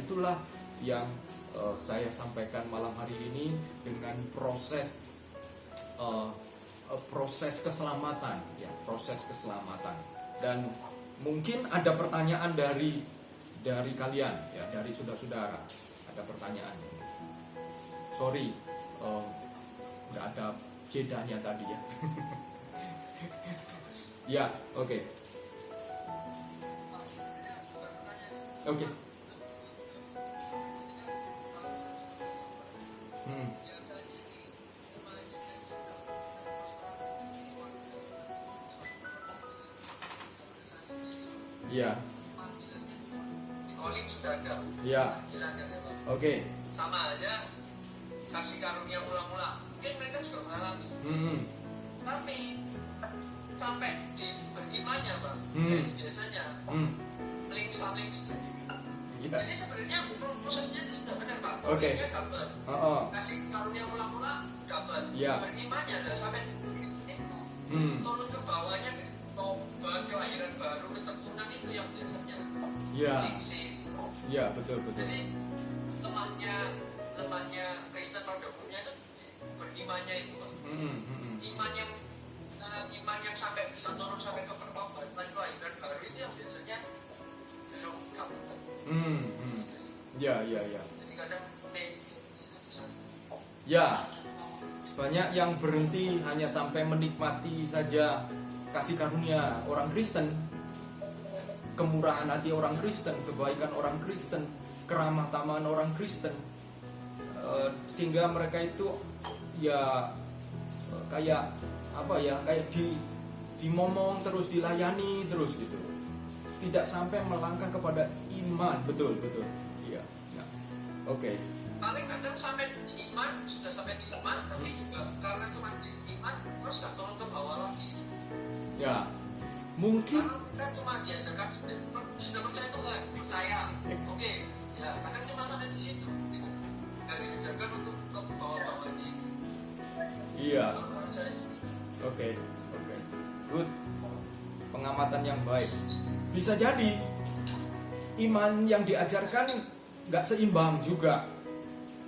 itulah yang saya sampaikan malam hari ini dengan proses keselamatan, ya, proses keselamatan. Dan mungkin ada pertanyaan dari kalian, ya, dari saudara-saudara. Ada pertanyaan. Sorry, nggak ada jedanya tadi ya. Ya, oke. Oke. Iya. Calling sudah ada. Iya. Oke. Sama aja kasih karunia mula-mula. Mungkin mereka juga mengalami. Tapi sampai di berimannya, Bang, kayak biasanya links. Iya. Jadi sebenarnya prosesnya itu sudah benar, Pak. Oke. Callingnya dapat. Kasih karunia mula-mula dapat. Iya. Berimannya lah sampai itu. Turun ke bawahnya tobat, kelahiran baru, ketekunan itu yang biasanya. Iya. Links. Iya, betul. Jadi lemahnya Kristen pada umumnya itu berimannya itu, Pak. Iman yang sampai bisa turun sampai ke pertobatan, kelahiran baru itu yang biasanya belum dapat. Ya. Jadi kadang Ya, banyak yang berhenti hanya sampai menikmati saja kasih karunia orang Kristen, kemurahan hati orang Kristen, kebaikan orang Kristen, keramah tamahan orang Kristen, sehingga mereka itu ya kayak apa ya, kayak dimomong terus, dilayani terus gitu, tidak sampai melangkah kepada iman. Betul. Iya. Nah, oke. paling kadang sampai di iman, sudah sampai di iman, tapi juga karena cuma di iman terus nggak turun ke bawah lagi. Ya, mungkin Karena kita cuma diajarkan sudah percaya Tuhan, percaya, oke, ya kadang cuma sampai di situ, gitu. Nggak diajarkan untuk ke bawah-bawahnya. iya. Oke. Good. Pengamatan yang baik. Bisa jadi iman yang diajarkan nggak seimbang juga,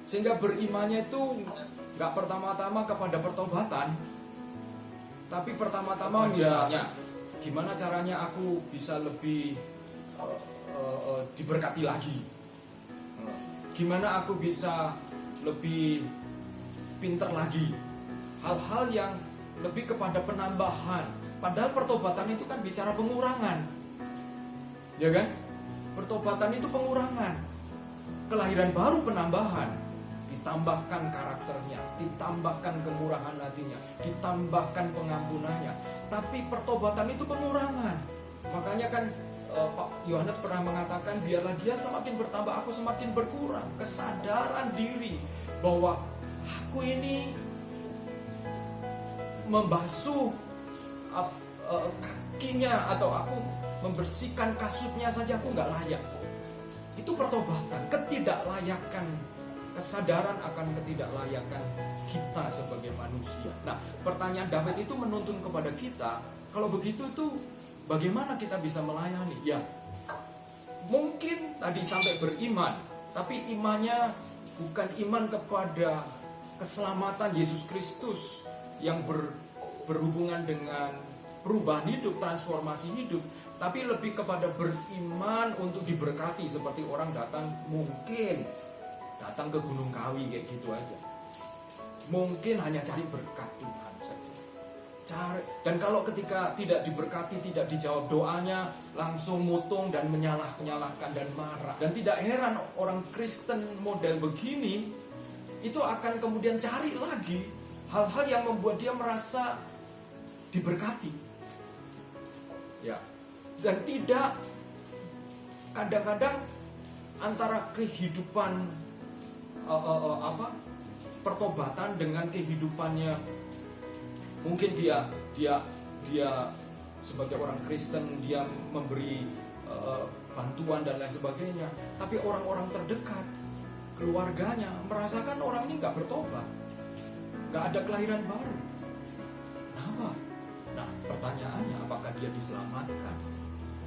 sehingga berimannya itu nggak pertama-tama kepada pertobatan, tapi pertama-tama misalnya gimana caranya aku bisa lebih diberkati lagi, gimana aku bisa lebih pinter lagi, hal-hal yang lebih kepada penambahan. Padahal pertobatan itu kan bicara pengurangan, ya kan? Pertobatan itu pengurangan, kelahiran baru penambahan, ditambahkan karakternya, ditambahkan kemurahan hatinya, ditambahkan pengampunannya. Tapi pertobatan itu pengurangan. Makanya kan Pak Yohanes pernah mengatakan, biarlah dia semakin bertambah, aku semakin berkurang. Kesadaran diri bahwa aku ini membasuh kakinya, atau aku membersihkan kasutnya saja aku nggak layak. Itu pertobatan, ketidaklayakan, kesadaran akan ketidaklayakan kita sebagai manusia. Nah, pertanyaan David itu menuntun kepada kita, kalau begitu tuh bagaimana kita bisa melayani? Ya, mungkin tadi sampai beriman, tapi imannya bukan iman kepada keselamatan Yesus Kristus yang berhubungan dengan perubahan hidup, transformasi hidup, tapi lebih kepada beriman untuk diberkati, seperti orang datang ke Gunung Kawi kayak gitu aja. Mungkin hanya cari berkat Tuhan saja. Dan kalau ketika tidak diberkati, tidak dijawab doanya, langsung mutung dan menyalahkan dan marah. Dan tidak heran orang Kristen model begini itu akan kemudian cari lagi hal-hal yang membuat dia merasa diberkati. Ya. Dan tidak, kadang-kadang antara kehidupan pertobatan dengan kehidupannya, mungkin dia sebagai orang Kristen dia memberi bantuan dan lain sebagainya, tapi orang-orang terdekat, keluarganya merasakan orang ini nggak bertobat, nggak ada kelahiran baru. Kenapa? Nah, pertanyaannya, apakah dia diselamatkan?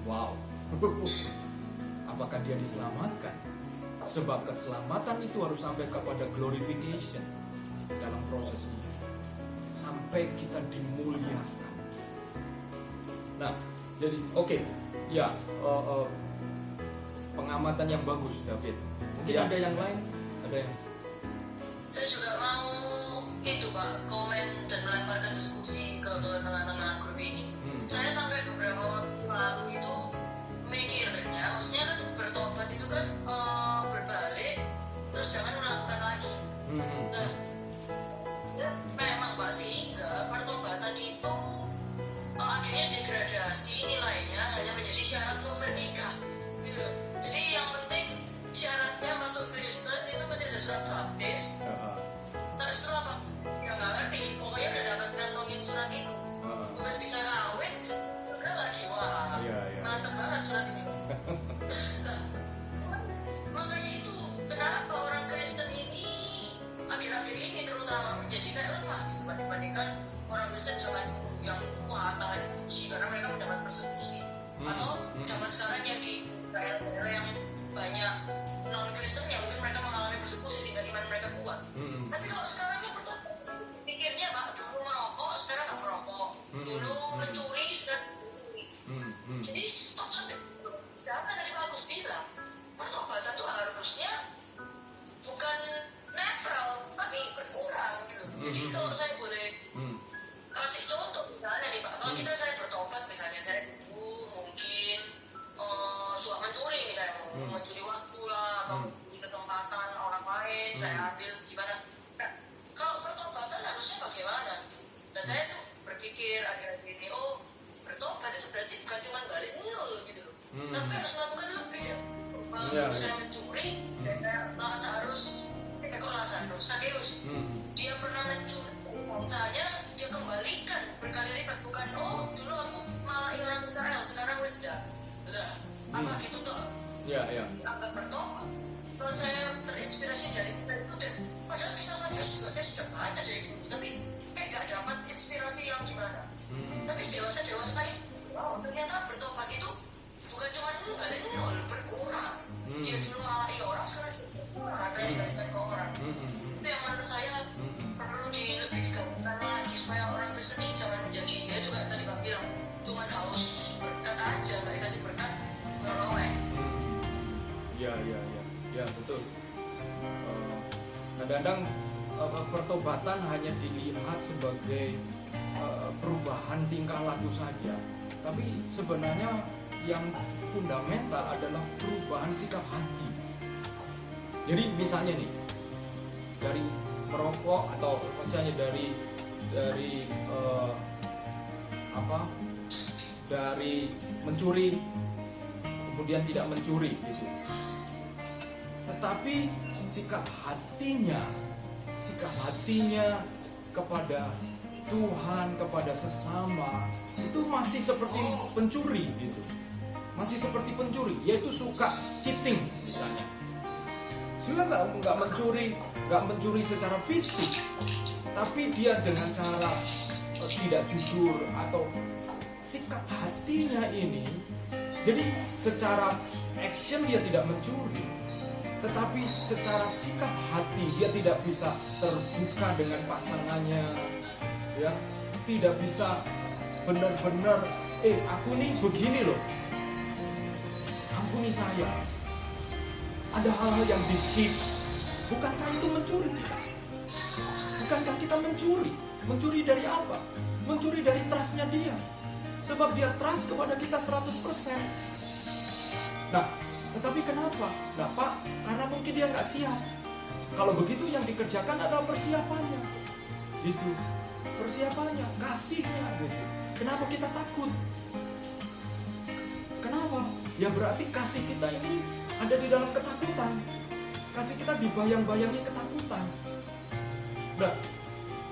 Wow. Apakah dia diselamatkan? Sebab keselamatan itu harus sampai kepada glorification dalam prosesnya, sampai kita dimuliakan. Nah, jadi oke, ya pengamatan yang bagus, David. Mungkin ada yang lain, ada yang Saya juga mau itu Pak, komen dan melemparkan diskusi ke tengah-tengah grup ini. Saya sampai beberapa waktu lalu itu mikirnya, maksudnya kan bertobat itu kan berbalik, terus jangan melakukan lagi. Nah, ya, memang Pak, sehingga pertobatan itu akhirnya degradasi nilainya hanya menjadi syarat untuk menikah. Gitu. Jadi yang penting syaratnya masuk Kristen itu mesti ada surat baptis. Nah, setelah Pak ya nggak ngerti, pokoknya udah dapat kantongin surat itu, udah bisa kawin, udah lagi wah, mantep banget surat ini. Nah, makanya itu kenapa orang Kristen ini akhir-akhir ini terutama menjadi kayak lemah gitu dibandingkan orang Kristen zaman dulu yang wah tahan uji karena mereka mendapat persekusi, atau zaman sekarang yang di daerah-daerah yang banyak non Kristen yang mungkin mereka mengalami persekusi sehingga iman mereka kuat. Tapi kalau sekarang yang bertobat, pikirnya Pak, dulu merokok sekarang nggak merokok, dulu mencuri sekarang mencuri. Jadi stop sampai karena tadi Pak Agus bilang pertobatan itu harusnya bukan netral tapi berkurang gitu. Jadi kalau saya boleh kasih contoh misalnya nih Pak, kalau saya bertobat misalnya saya dulu mungkin suka mencuri misalnya, mencuri waktu lah atau kesempatan orang lain saya ambil gimana. Nah, kalau pertobatan harusnya bagaimana? Nah saya tuh berpikir akhir-akhir ini, oh bertobat itu berarti bukan cuma balik nol gitu loh, tapi harus melakukan lebih ya. Kalau saya mencuri, Sakeus, dia pernah mencuri bangsanya, dia kembalikan berkali lipat, bukan dulu aku malah orang Israel sekarang wis dah apa gitu tuh. Anggap bertobat. Kalau saya terinspirasi dari itu, padahal kisah Sakeus juga saya sudah baca dari dulu, tapi kayak gak dapat inspirasi yang gimana. Tapi dewasa ini, ternyata bertobat itu bukan cuma balik nol, berkurang. Dia dulu malah orang, sekarang dia berkurang, ada yang dikasihkan ke orang. Itu yang menurut saya perlu lebih digabungkan lagi supaya orang Kristen ini jangan menjadi ya itu kayak tadi Pak bilang, cuma haus berkat aja, gak dikasih berkat nolong. Ya betul. Kadang-kadang pertobatan hanya dilihat sebagai perubahan tingkah laku saja, tapi sebenarnya yang fundamental adalah perubahan sikap hati. Jadi misalnya nih, dari merokok atau misalnya dari mencuri kemudian tidak mencuri gitu. Tetapi sikap hatinya kepada Tuhan, kepada sesama itu masih seperti pencuri gitu. Masih seperti pencuri, yaitu suka cheating misalnya. Sudah nggak mencuri secara fisik, tapi dia dengan cara tidak jujur atau sikap hatinya ini. Jadi secara action dia tidak mencuri, tetapi secara sikap hati dia tidak bisa terbuka dengan pasangannya, ya, tidak bisa benar-benar aku nih begini loh, ampuni saya. Ada hal-hal yang dikit. Bukankah itu mencuri? Bukankah kita mencuri? Mencuri dari apa? Mencuri dari trustnya dia. Sebab dia trust kepada kita 100%. Nah, tetapi kenapa? Nah Pak, karena mungkin dia nggak siap. Kalau begitu yang dikerjakan adalah persiapannya. Gitu. Persiapannya, kasihnya gitu. Kenapa kita takut? Kenapa? Ya berarti kasih kita ini ada di dalam ketakutan. Kasih kita dibayang-bayangi ketakutan. Nah,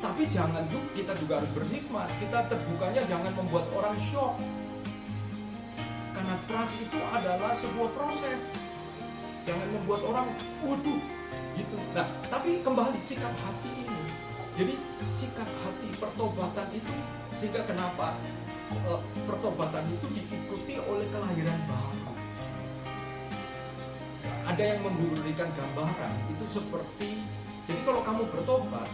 tapi kita juga harus berhikmat. Kita terbukanya jangan membuat orang shock. Karena trust itu adalah sebuah proses. Jangan membuat orang waduh gitu. Nah, tapi kembali sikap hati ini. Jadi sikap hati pertobatan itu, sehingga kenapa pertobatan itu diikuti oleh kelahiran baru. ada yang memberikan gambaran itu seperti, jadi kalau kamu bertobat,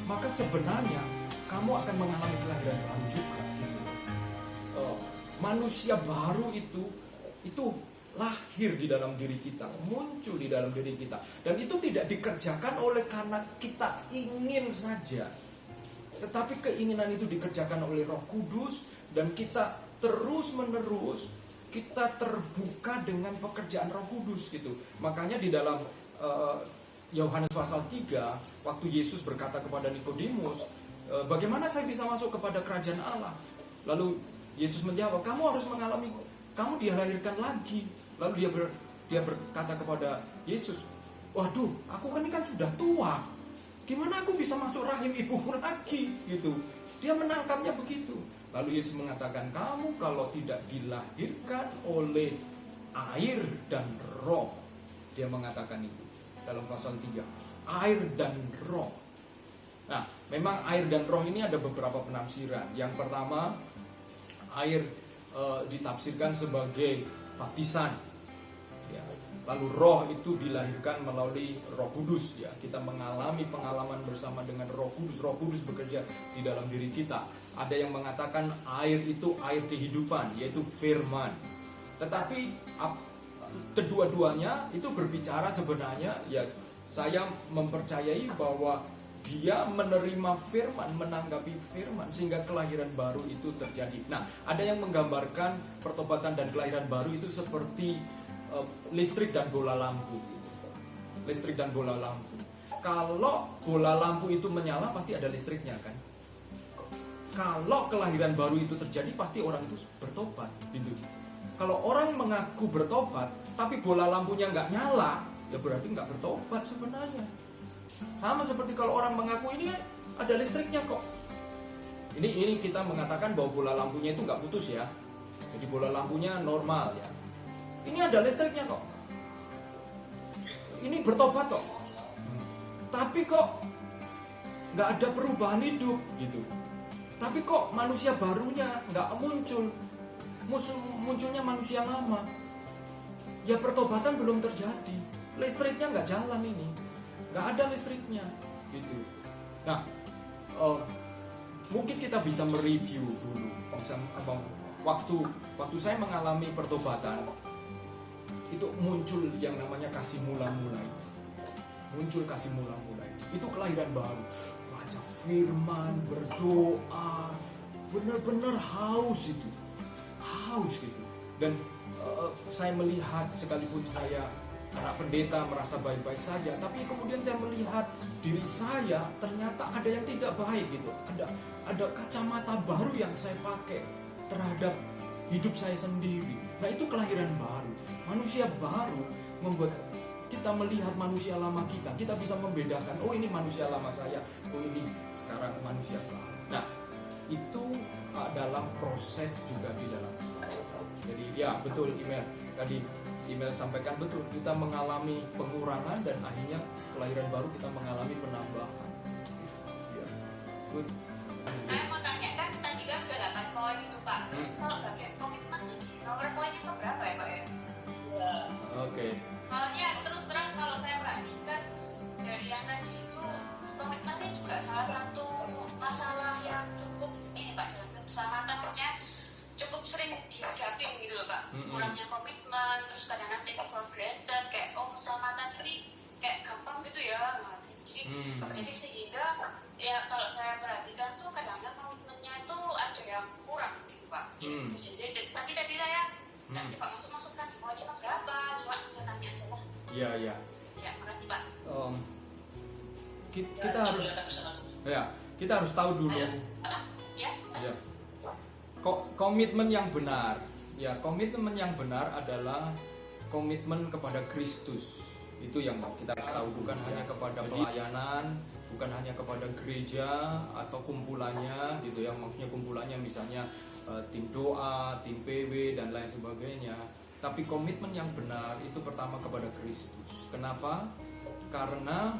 maka sebenarnya kamu akan mengalami kelahiran baru juga. Gitu. Manusia baru itu lahir di dalam diri kita, muncul di dalam diri kita, dan itu tidak dikerjakan oleh karena kita ingin saja, tetapi keinginan itu dikerjakan oleh Roh Kudus, dan kita terus menerus kita terbuka dengan pekerjaan Roh Kudus gitu. Makanya di dalam Yohanes pasal 3, waktu Yesus berkata kepada Nikodemus, bagaimana saya bisa masuk kepada kerajaan Allah? Lalu Yesus menjawab, kamu harus mengalami, kamu dilahirkan lagi. Lalu dia berkata kepada Yesus, waduh, aku ini kan sudah tua, gimana aku bisa masuk rahim ibuku lagi gitu. Dia menangkapnya begitu. Lalu Yesus mengatakan, kamu kalau tidak dilahirkan oleh air dan roh. Dia mengatakan itu dalam pasal 3, air dan roh. Nah, memang air dan roh ini ada beberapa penafsiran. Yang pertama, air ditafsirkan sebagai baptisan, ya. Lalu roh itu dilahirkan melalui Roh Kudus, ya. Kita mengalami pengalaman bersama dengan Roh Kudus. Roh Kudus bekerja di dalam diri kita. Ada yang mengatakan air itu air kehidupan, yaitu firman. Tetapi kedua-duanya itu berbicara sebenarnya, ya, saya mempercayai bahwa dia menerima firman, menanggapi firman, sehingga kelahiran baru itu terjadi. Nah, ada yang menggambarkan pertobatan dan kelahiran baru itu seperti listrik dan bola lampu. Listrik dan bola lampu. Kalau bola lampu itu menyala, pasti ada listriknya kan. Kalau kelahiran baru itu terjadi, pasti orang itu bertobat gitu. Kalau orang mengaku bertobat, tapi bola lampunya nggak nyala, ya berarti nggak bertobat sebenarnya. Sama seperti kalau orang mengaku ini ada listriknya kok. Ini kita mengatakan bahwa bola lampunya itu nggak putus ya. Jadi bola lampunya normal ya. Ini ada listriknya kok. Ini bertobat kok. Tapi kok nggak ada perubahan hidup gitu. Tapi kok manusia barunya nggak muncul. Munculnya manusia lama. Ya pertobatan belum terjadi. Listriknya nggak jalan ini. Nggak ada listriknya gitu. Nah, mungkin kita bisa mereview dulu, waktu saya mengalami pertobatan itu muncul yang namanya kasih mula-mula. Muncul kasih mula-mula. Itu kelahiran baru. Baca firman, berdoa, benar-benar haus itu, haus gitu. Dan saya melihat, sekalipun saya anak pendeta merasa baik-baik saja, tapi kemudian saya melihat diri saya ternyata ada yang tidak baik gitu. Ada kacamata baru yang saya pakai terhadap hidup saya sendiri. Nah, itu kelahiran baru. Manusia baru membuat kita melihat manusia lama kita. Kita bisa membedakan, oh ini manusia lama saya, oh ini sekarang manusia baru. Nah, itu dalam proses juga di dalam saya. Jadi ya betul, email sampaikan betul, kita mengalami pengurangan dan akhirnya kelahiran baru kita mengalami penambahan. Ya, good. Saya mau tanya, kan tadi kan udah 8 poin itu Pak. Terus kalau bagian komitmen tadi, nomor poinnya ke berapa ya Pak ya? Oke. Soalnya terus terang kalau saya perhatikan dari yang tadi itu, komitmennya juga salah satu masalah yang cukup ini Pak, dalam keselamatan, maksudnya cukup sering dihadapi gitu loh Pak. Kurangnya komitmen, terus kadang-kadang take for granted, kayak oh keselamatan ini kayak gampang gitu ya. Nah, gitu. Jadi sehingga ya kalau saya perhatikan tuh kadang-kadang komitmennya itu ada yang kurang gitu Pak. Jadi tapi tadi saya Pak masuk-masukkan di poinnya berapa, cuma saya tanya aja lah. Iya. Ya, makasih Pak. Kita harus tahu dulu. Ya. Komitmen yang benar. Ya, komitmen yang benar adalah komitmen kepada Kristus. Itu yang kita harus tahu, bukan hanya kepada pelayanan, bukan hanya kepada gereja atau kumpulannya gitu ya. Maksudnya kumpulannya misalnya tim doa, tim PW dan lain sebagainya. Tapi komitmen yang benar itu pertama kepada Kristus. Kenapa? Karena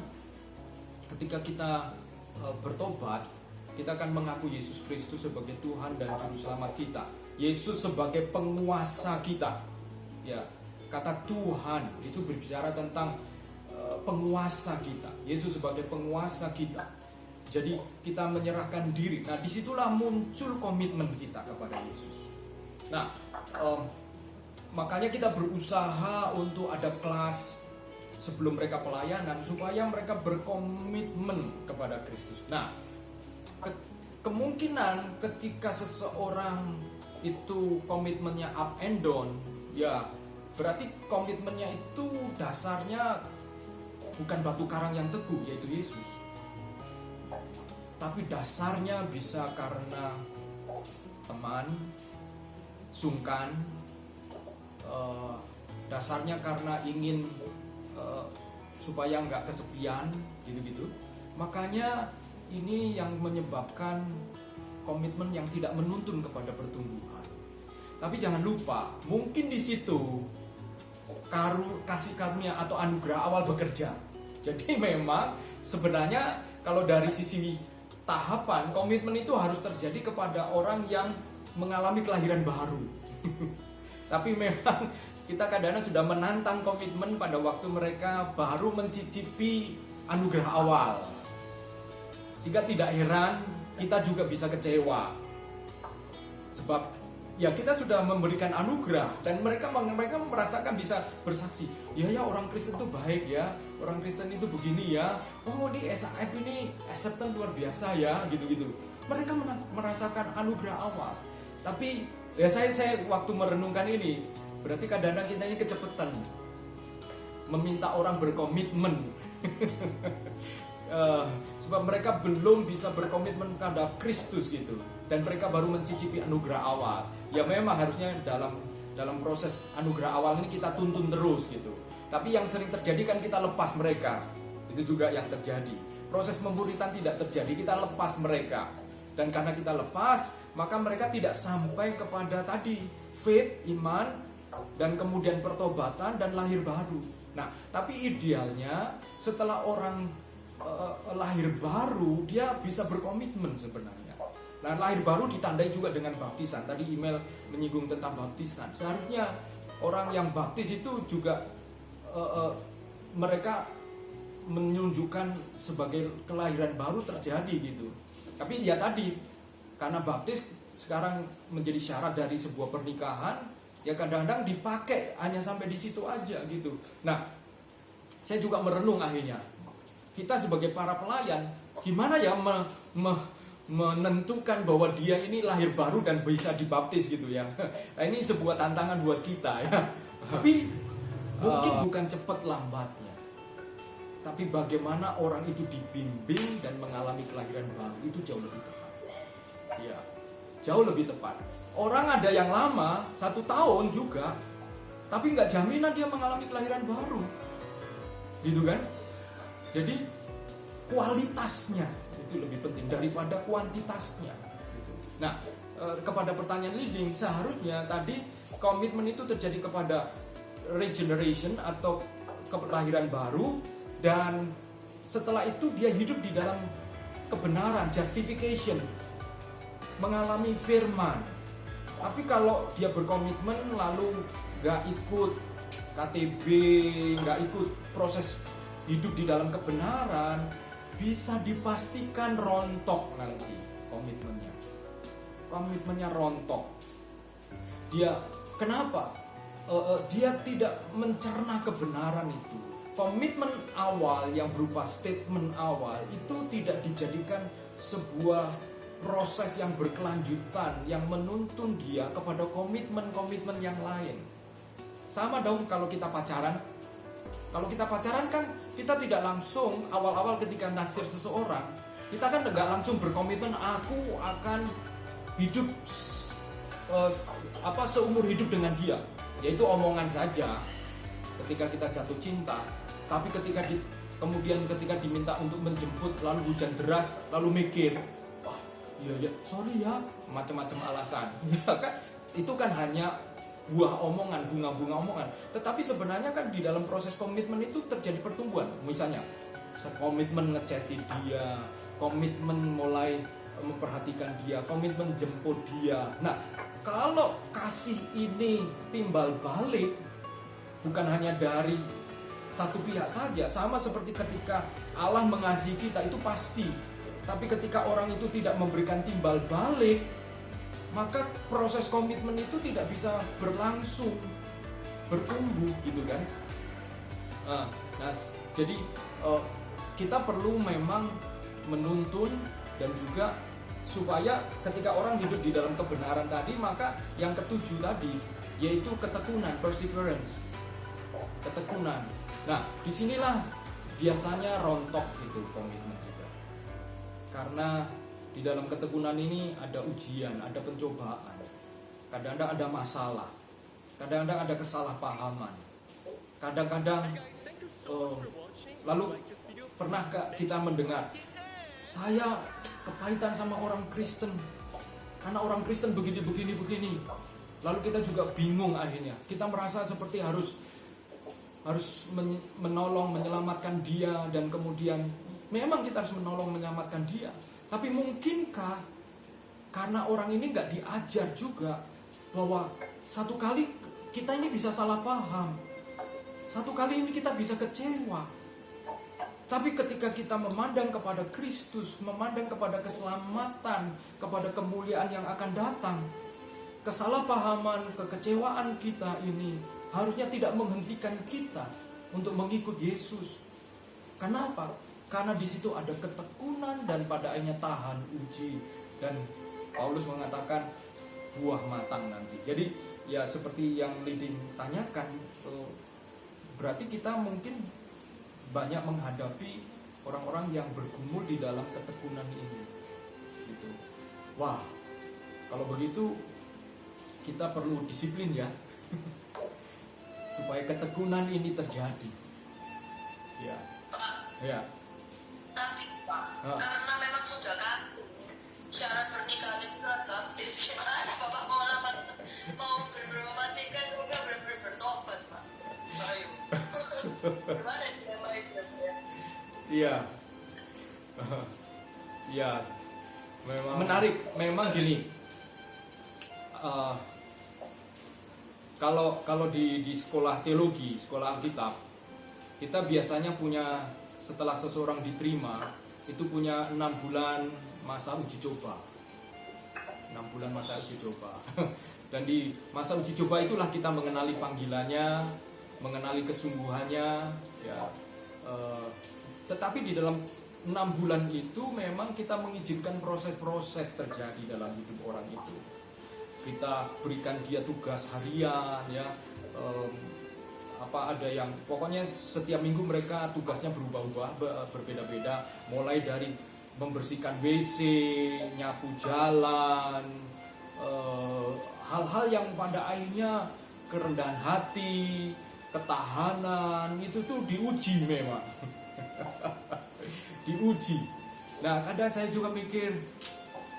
ketika kita bertobat, kita akan mengaku Yesus Kristus sebagai Tuhan dan Juru Selamat kita. Yesus sebagai penguasa kita. Ya, kata Tuhan itu berbicara tentang penguasa kita. Yesus sebagai penguasa kita. Jadi kita menyerahkan diri. Nah, disitulah muncul komitmen kita kepada Yesus. Nah, makanya kita berusaha untuk ada kelas sebelum mereka pelayanan supaya mereka berkomitmen kepada Kristus. Nah, kemungkinan ketika seseorang itu komitmennya up and down, ya berarti komitmennya itu dasarnya bukan batu karang yang teguh, yaitu Yesus. Tapi dasarnya bisa karena teman, sungkan, dasarnya karena ingin supaya nggak kesepian, gitu-gitu. Makanya ini yang menyebabkan komitmen yang tidak menuntun kepada pertumbuhan. Tapi jangan lupa, mungkin di situ kasih karunia atau anugerah awal bekerja. Jadi memang sebenarnya kalau dari sisi tahapan, komitmen itu harus terjadi kepada orang yang mengalami kelahiran baru. Tapi memang kita kadang-kadang sudah menantang komitmen pada waktu mereka baru mencicipi anugerah awal. Sehingga tidak heran kita juga bisa kecewa. Sebab ya kita sudah memberikan anugerah dan mereka merasakan bisa bersaksi. Ya orang Kristen itu baik ya, orang Kristen itu begini ya. Oh di SAF ini acceptance luar biasa ya, gitu-gitu. Mereka merasakan anugerah awal. Tapi ya saya waktu merenungkan ini, berarti kadang-kadang kita ini kecepatan meminta orang berkomitmen. Sebab mereka belum bisa berkomitmen terhadap Kristus gitu, dan mereka baru mencicipi anugerah awal. Ya memang harusnya dalam proses anugerah awal ini kita tuntun terus gitu. Tapi yang sering terjadi kan kita lepas mereka. Itu juga yang terjadi. Proses pemuritan tidak terjadi, kita lepas mereka. Dan karena kita lepas, maka mereka tidak sampai kepada tadi faith, iman, dan kemudian pertobatan dan lahir baru. Nah, tapi idealnya setelah orang lahir baru, dia bisa berkomitmen sebenarnya. Nah, lahir baru ditandai juga dengan baptisan. Tadi email menyinggung tentang baptisan. Seharusnya orang yang baptis itu juga mereka menunjukkan sebagai kelahiran baru terjadi gitu. Tapi ya tadi, karena baptis sekarang menjadi syarat dari sebuah pernikahan, ya kadang-kadang dipakai hanya sampai di situ aja gitu. Nah, saya juga merenung akhirnya. Kita sebagai para pelayan, gimana ya menentukan bahwa dia ini lahir baru dan bisa dibaptis gitu ya. Nah, ini sebuah tantangan buat kita ya. Tapi mungkin bukan cepat lambatnya. Tapi bagaimana orang itu dibimbing dan mengalami kelahiran baru itu jauh lebih tepat. Ya, jauh lebih tepat. Orang ada yang lama 1 tahun juga, tapi nggak jaminan dia mengalami kelahiran baru, gitu kan? Jadi kualitasnya itu lebih penting daripada kuantitasnya. Gitu. Nah, kepada pertanyaan leading, seharusnya tadi komitmen itu terjadi kepada regeneration atau kelahiran baru, dan setelah itu dia hidup di dalam kebenaran, justification, mengalami firman. Tapi kalau dia berkomitmen lalu gak ikut KTB, gak ikut proses hidup di dalam kebenaran, bisa dipastikan rontok nanti komitmennya. Komitmennya rontok. Dia kenapa? Dia tidak mencerna kebenaran itu. Komitmen awal yang berupa statement awal itu tidak dijadikan sebuah proses yang berkelanjutan yang menuntun dia kepada komitmen-komitmen yang lain. Sama dong kalau kita pacaran. Kalau kita pacaran kan kita tidak langsung awal-awal ketika naksir seseorang, kita kan nggak langsung berkomitmen aku akan hidup seumur hidup dengan dia. Yaitu omongan saja ketika kita jatuh cinta. Tapi ketika kemudian diminta untuk menjemput lalu hujan deras, lalu mikir, iya sorry ya, macam-macam alasan. Ya kan itu kan hanya buah omongan, bunga-bunga omongan. Tetapi sebenarnya kan di dalam proses komitmen itu terjadi pertumbuhan. Misalnya, komitmen ngechatin dia, komitmen mulai memperhatikan dia, komitmen jemput dia. Nah, kalau kasih ini timbal balik, bukan hanya dari satu pihak saja. Sama seperti ketika Allah mengasihi kita itu pasti, tapi ketika orang itu tidak memberikan timbal balik, maka proses komitmen itu tidak bisa berlangsung, bertumbuh gitu kan. Nah, jadi kita perlu memang menuntun dan juga supaya ketika orang hidup di dalam kebenaran tadi, maka yang ketujuh tadi yaitu ketekunan, perseverance, ketekunan. Nah, disinilah biasanya rontok itu komitmen juga, karena di dalam ketekunan ini ada ujian, ada pencobaan, kadang-kadang ada masalah, kadang-kadang ada kesalahpahaman, kadang-kadang lalu pernahkah kita mendengar, saya kepahitan sama orang Kristen karena orang Kristen begini. Lalu kita juga bingung, akhirnya kita merasa seperti harus menolong, menyelamatkan dia, dan kemudian memang kita harus menolong, menyelamatkan dia. Tapi mungkinkah karena orang ini nggak diajar juga bahwa satu kali kita ini bisa salah paham, satu kali ini kita bisa kecewa, tapi ketika kita memandang kepada Kristus, memandang kepada keselamatan, kepada kemuliaan yang akan datang, kesalahpahaman, kekecewaan kita ini harusnya tidak menghentikan kita untuk mengikut Yesus. Kenapa? Karena di situ ada ketekunan dan pada akhirnya tahan uji, dan Paulus mengatakan buah matang nanti. Jadi ya seperti yang Liding tanyakan, berarti kita mungkin banyak menghadapi orang-orang yang bergumul di dalam ketekunan ini gitu. Wah, kalau begitu kita perlu disiplin ya supaya ketekunan ini terjadi. Ya. Tapi Pak, karena memang sudah kan syarat pernikahan itu kan baptis, gimana Bapak mau memastikan juga benar-benar bertobat Pak? Ayo. Gimana dilema itu ya? Iya. Ya, memang menarik. Memang gini. Kalau di sekolah teologi, sekolah Alkitab, kita biasanya punya, setelah seseorang diterima, itu punya 6 bulan masa uji coba. 6 bulan masa uji coba. Dan di masa uji coba itulah kita mengenali panggilannya, mengenali kesungguhannya, ya. Tetapi di dalam 6 bulan itu memang kita mengizinkan proses-proses terjadi dalam hidup orang itu. Kita berikan dia tugas harian, ya. Ada yang pokoknya setiap minggu mereka tugasnya berubah-ubah, berbeda-beda, mulai dari membersihkan WC, nyapu jalan, hal-hal yang pada akhirnya kerendahan hati, ketahanan, itu tuh diuji memang. Diuji. Nah, kadang saya juga mikir,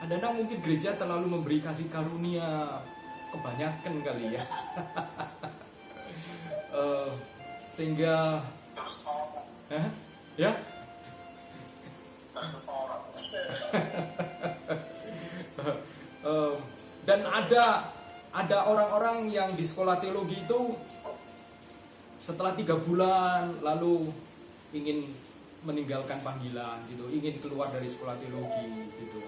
kadang-kadang mungkin gereja terlalu memberi kasih karunia, kebanyakan kali ya. Sehingga ya dan ada orang-orang yang di sekolah teologi itu setelah 3 bulan lalu ingin meninggalkan panggilan gitu, ingin keluar dari sekolah teologi gitu,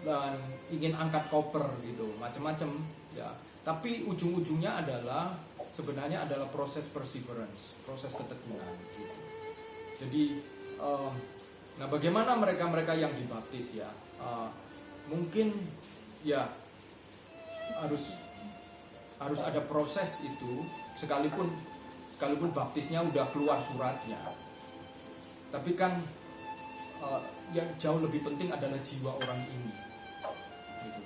dan ingin angkat koper gitu, macam-macam ya. Tapi ujung-ujungnya adalah sebenarnya adalah proses perseverance, proses ketekunan gitu. Jadi nah bagaimana mereka yang dibaptis ya, mungkin ya harus ada proses itu, sekalipun baptisnya udah keluar suratnya, tapi kan yang jauh lebih penting adalah jiwa orang ini gitu.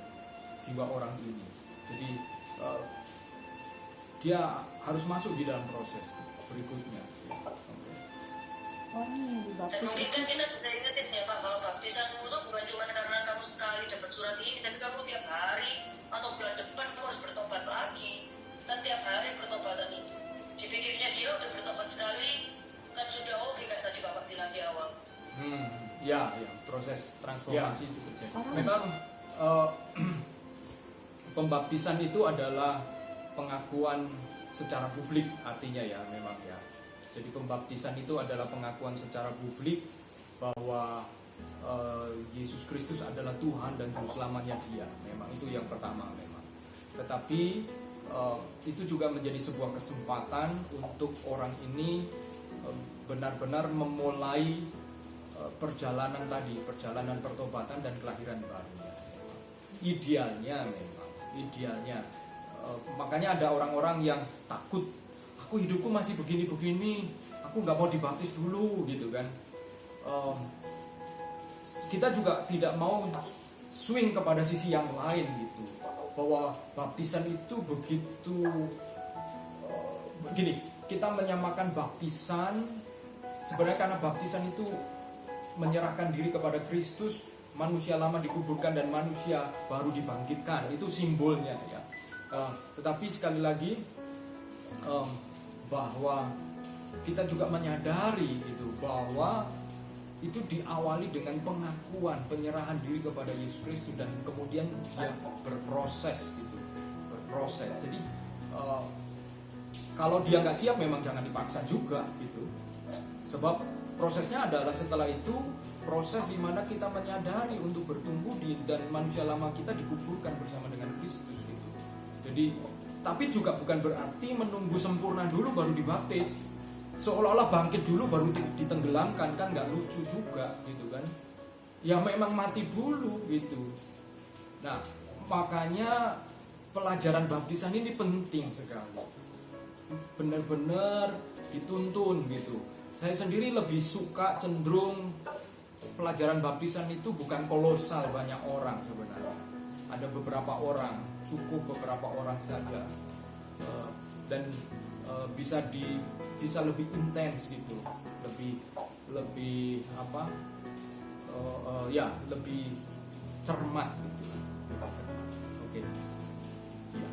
Jiwa orang ini, jadi dia harus masuk di dalam proses berikutnya. Oh, ini Dan mungkin kan kita bisa ingetin ya Pak, bahwa baptisanmu itu bukan cuma karena kamu sekali dapat surat ini, tapi kamu tiap hari atau bulan depan kamu harus bertobat lagi. Kan tiap hari pertobatan itu. Dipikirnya dia udah bertobat sekali, kan sudah oke kayak tadi Bapak bilang di awal. Ya, proses transformasi itu terjadi. Orang- Memang pembaptisan itu adalah pengakuan secara publik artinya ya memang ya. Jadi pembaptisan itu adalah pengakuan secara publik bahwa Yesus Kristus adalah Tuhan dan Juru Selamatnya Dia. Memang itu yang pertama memang. Tetapi itu juga menjadi sebuah kesempatan untuk orang ini benar-benar memulai perjalanan tadi, perjalanan pertobatan dan kelahiran barunya. Idealnya memang, idealnya. Makanya ada orang-orang yang takut, aku hidupku masih begini-begini, aku nggak mau dibaptis dulu gitu kan. Kita juga tidak mau swing kepada sisi yang lain gitu, bahwa baptisan itu begitu begini, kita menyamakan baptisan sebenarnya karena baptisan itu menyerahkan diri kepada Kristus, manusia lama dikuburkan dan manusia baru dibangkitkan, itu simbolnya ya. Tetapi sekali lagi bahwa kita juga menyadari gitu bahwa itu diawali dengan pengakuan, penyerahan diri kepada Yesus Kristus dan kemudian dia berproses gitu, berproses. Jadi kalau dia nggak siap memang jangan dipaksa juga gitu. Sebab prosesnya adalah setelah itu proses di mana kita menyadari untuk bertumbuh dan manusia lama kita dikuburkan bersama dengan Kristus gitu. Jadi tapi juga bukan berarti menunggu sempurna dulu baru dibaptis. Seolah-olah bangkit dulu baru ditenggelamkan, kan nggak lucu juga gitu kan. Ya memang mati dulu gitu. Nah, makanya pelajaran baptisan ini penting sekali. Benar-benar dituntun gitu. Saya sendiri lebih suka cenderung pelajaran baptisan itu bukan kolosal banyak orang sebenarnya. Ada beberapa orang, cukup beberapa orang saja. Dan bisa lebih intens gitu, lebih apa? Ya, lebih cermat gitu. Oke. Iya.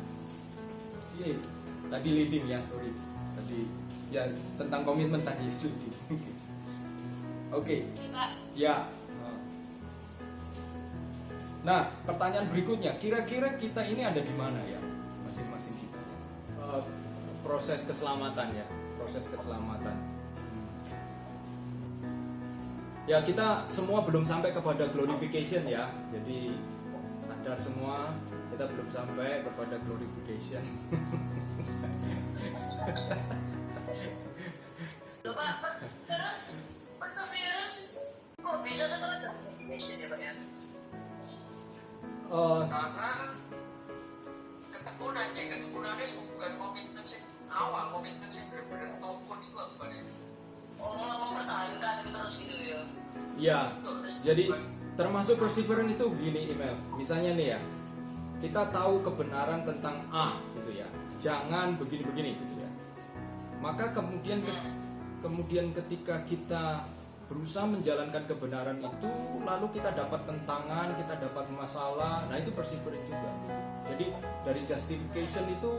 Iya. Tadi leading ya, sorry. Tadi ya tentang komitmen tadi leading. Oke. Ya. Nah, pertanyaan berikutnya, kira-kira kita ini ada di mana ya, masing-masing kita? Proses keselamatan ya, proses keselamatan. Ya, kita semua belum sampai kepada glorification ya. Jadi sadar semua kita belum sampai kepada glorification. Loh Pak, terus perseverance kok bisa setelah glorification ya Pak ya? Karena ketekunannya bukan komitmen sih awal, komitmen sih benar-benar topon itu apa nih? Oh, mempertahankan itu terus gitu ya? Ya, jadi termasuk perseverance itu gini email. Misalnya nih ya, kita tahu kebenaran tentang A gitu ya, jangan begini-begini gitu ya. Maka kemudian ketika kita berusaha menjalankan kebenaran itu, lalu kita dapat tentangan, kita dapat masalah, nah itu perseverance juga gitu. Jadi dari justification itu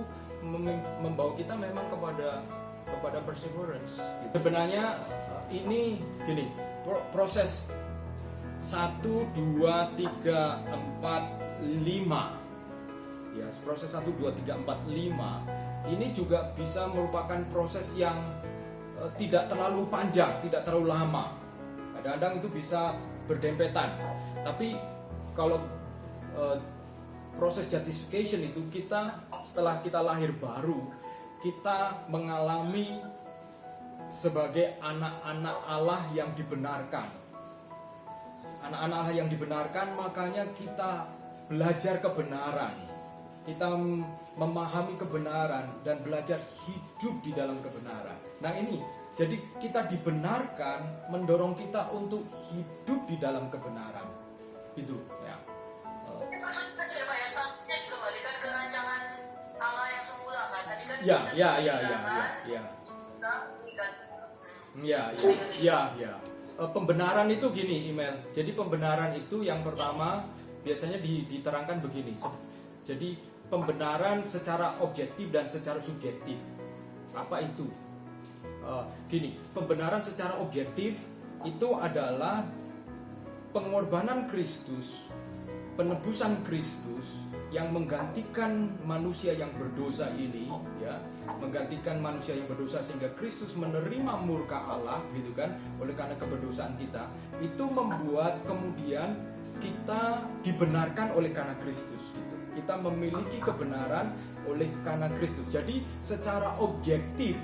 membawa kita memang kepada perseverance gitu. Sebenarnya ini gini, proses 1, 2, 3, 4, 5 ya, proses 1, 2, 3, 4, 5 ini juga bisa merupakan proses yang tidak terlalu panjang, tidak terlalu lama. Kadang-kadang itu bisa berdempetan. Tapi kalau proses justification itu setelah kita lahir baru, kita mengalami sebagai anak-anak Allah yang dibenarkan. Anak-anak Allah yang dibenarkan, makanya kita belajar kebenaran. Kita memahami kebenaran dan belajar hidup di dalam kebenaran. Nah ini, jadi kita dibenarkan mendorong kita untuk hidup di dalam kebenaran. Itu ya. Maksudnya ya Pak ya, statusnya dikembalikan ke rancangan Allah yang semula kan? Tadi kan Ya. Pembenaran itu gini email. Jadi pembenaran itu yang pertama biasanya diterangkan begini. Jadi pembenaran secara objektif dan secara subjektif. Apa itu? Gini, pembenaran secara objektif itu adalah pengorbanan Kristus, penebusan Kristus yang menggantikan manusia yang berdosa ini, ya, menggantikan manusia yang berdosa sehingga Kristus menerima murka Allah, gitu kan, oleh karena keberdosaan kita, itu membuat kemudian kita dibenarkan oleh karena Kristus, gitu. Kita memiliki kebenaran oleh karena Kristus. Jadi secara objektif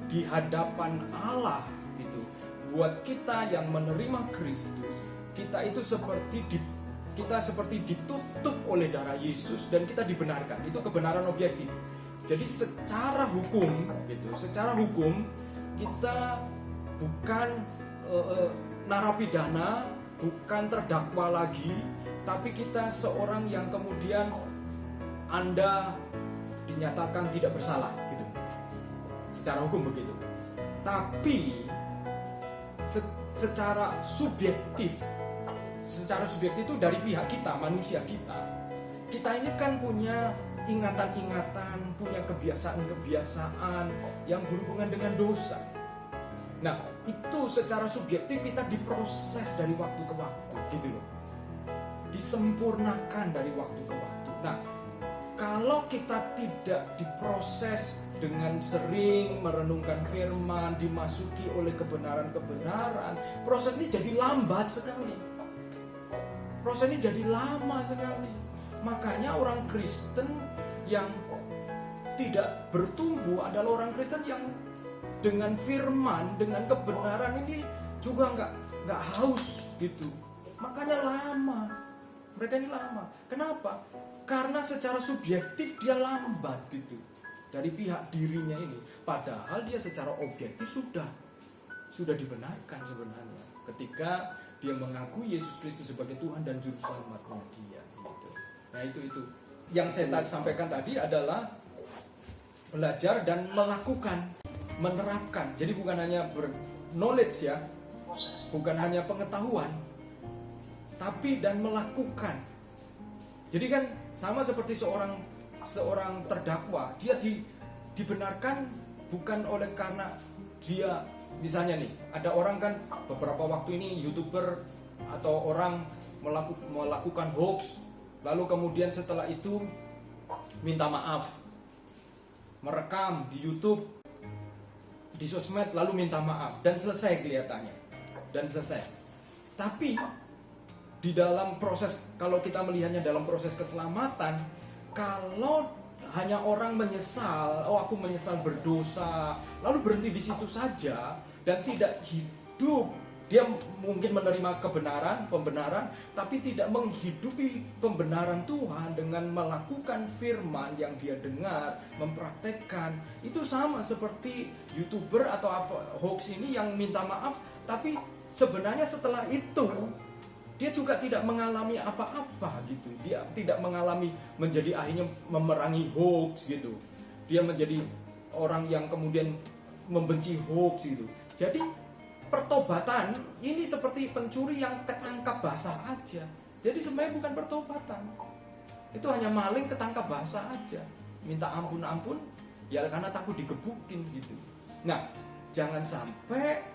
di hadapan Allah, gitu, buat kita yang menerima Kristus, kita itu seperti ditutup oleh darah Yesus dan kita dibenarkan. Itu kebenaran objektif. Jadi secara hukum, gitu, secara hukum kita bukan narapidana, bukan terdakwa lagi, tapi kita seorang yang kemudian Anda dinyatakan tidak bersalah, gitu. Secara hukum begitu. Tapi secara subjektif itu dari pihak kita, manusia kita ini kan punya ingatan-ingatan, punya kebiasaan-kebiasaan yang berhubungan dengan dosa. Nah, itu secara subjektif kita diproses dari waktu ke waktu, gitu loh. Disempurnakan dari waktu ke waktu. Nah, kalau kita tidak diproses dengan sering merenungkan firman, dimasuki oleh kebenaran-kebenaran, proses ini jadi lambat sekali. Proses ini jadi lama sekali. Makanya orang Kristen yang tidak bertumbuh adalah orang Kristen yang dengan firman, dengan kebenaran ini juga nggak haus, gitu. Makanya lama. Mereka ini lama. Kenapa? Karena secara subjektif dia lambat, gitu, dari pihak dirinya ini. Padahal dia secara objektif sudah dibenarkan sebenarnya ketika dia mengaku Yesus Kristus sebagai Tuhan dan Juru Selamatnya dia, gitu. Nah itu yang saya sampaikan tadi adalah belajar dan melakukan, menerapkan. Jadi bukan hanya knowledge, ya, bukan hanya pengetahuan, tapi dan melakukan. Jadi kan sama seperti seorang terdakwa, dia dibenarkan bukan oleh karena dia, misalnya nih, ada orang kan beberapa waktu ini YouTuber atau orang melakukan hoax, lalu kemudian setelah itu minta maaf, merekam di YouTube, di sosmed, lalu minta maaf dan selesai kelihatannya, dan selesai. Tapi di dalam proses, kalau kita melihatnya dalam proses keselamatan, kalau hanya orang menyesal, oh aku menyesal berdosa, lalu berhenti di situ saja dan tidak hidup, dia mungkin menerima pembenaran, tapi tidak menghidupi pembenaran Tuhan dengan melakukan firman yang dia dengar, mempraktekkan. Itu sama seperti YouTuber atau hoax ini yang minta maaf, tapi sebenarnya setelah itu dia juga tidak mengalami apa-apa, gitu. Dia tidak mengalami menjadi akhirnya memerangi hoax, gitu. Dia menjadi orang yang kemudian membenci hoax, gitu. Jadi pertobatan ini seperti pencuri yang ketangkap basah aja. Jadi sebenarnya bukan pertobatan. Itu hanya maling ketangkap basah aja. Minta ampun, ya karena takut digebukin, gitu. Nah, jangan sampai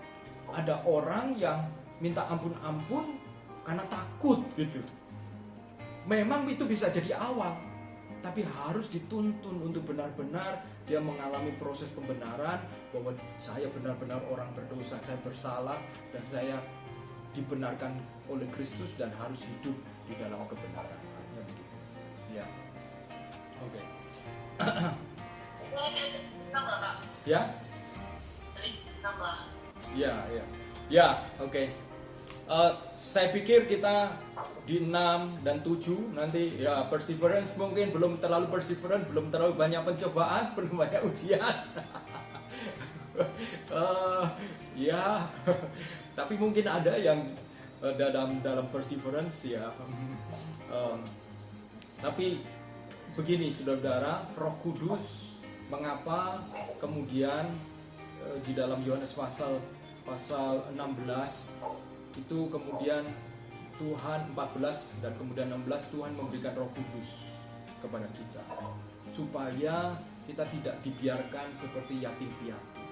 ada orang yang minta ampun karena takut, gitu. Memang itu bisa jadi awal, tapi harus dituntun untuk benar-benar dia mengalami proses pembenaran bahwa saya benar-benar orang berdosa, saya bersalah dan saya dibenarkan oleh Kristus dan harus hidup di dalam kebenaran. Ya, begitu. Ya. Oke. Ya? Ya, oke. Saya pikir kita di 6 dan 7 nanti, ya, perseverance mungkin belum terlalu perseverance, belum terlalu banyak pencobaan, belum banyak ujian. Ya, tapi mungkin ada yang dalam perseverance, ya. Tapi begini, saudara, Roh Kudus mengapa kemudian di dalam Yohanes pasal 16 itu kemudian Tuhan 14 dan kemudian 16 Tuhan memberikan Roh Kudus kepada kita supaya kita tidak dibiarkan seperti yatim piatu.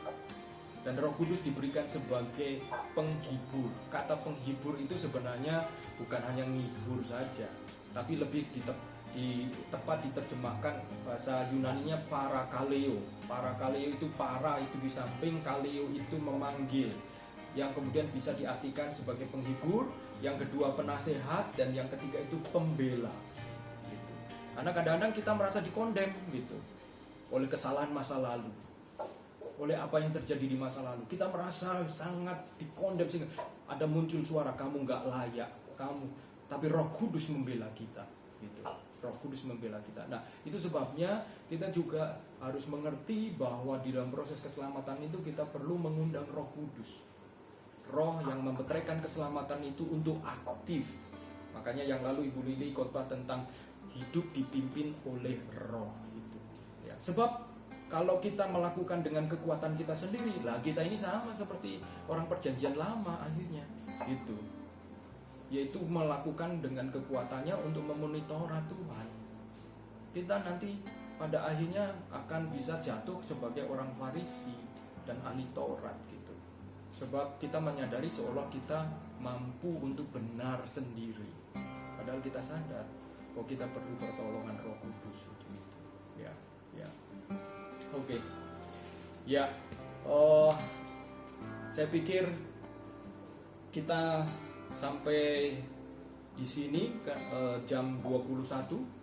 Dan Roh Kudus diberikan sebagai penghibur. Kata penghibur itu sebenarnya bukan hanya ngibur saja, tapi lebih tepat diterjemahkan bahasa Yunaninya parakaleo. Parakaleo itu para itu di samping, kaleo itu memanggil, yang kemudian bisa diartikan sebagai penghibur, yang kedua penasehat, dan yang ketiga itu pembela gitu. Karena kadang-kadang kita merasa dikondem gitu oleh kesalahan masa lalu, oleh apa yang terjadi di masa lalu. Kita merasa sangat dikondem sehingga ada muncul suara kamu nggak layak, kamu. Tapi Roh Kudus membela kita gitu. Roh Kudus membela kita. Nah, itu sebabnya kita juga harus mengerti bahwa di dalam proses keselamatan itu kita perlu mengundang Roh Kudus. Roh yang membetulkan keselamatan itu untuk aktif. Makanya yang lalu Ibu Lili khotbah tentang hidup dipimpin oleh Roh itu. Ya, sebab kalau kita melakukan dengan kekuatan kita sendiri, lah kita ini sama seperti orang perjanjian lama akhirnya gitu. Yaitu melakukan dengan kekuatannya untuk memenuhi Taurat Tuhan. Kita nanti pada akhirnya akan bisa jatuh sebagai orang Farisi dan ahli Taurat gitu. Sebab kita menyadari seolah kita mampu untuk benar sendiri. Padahal kita sadar bahwa kita perlu pertolongan Roh Kudus untuk itu. Ya. Oke. Ya. Saya pikir kita sampai di sini jam 21.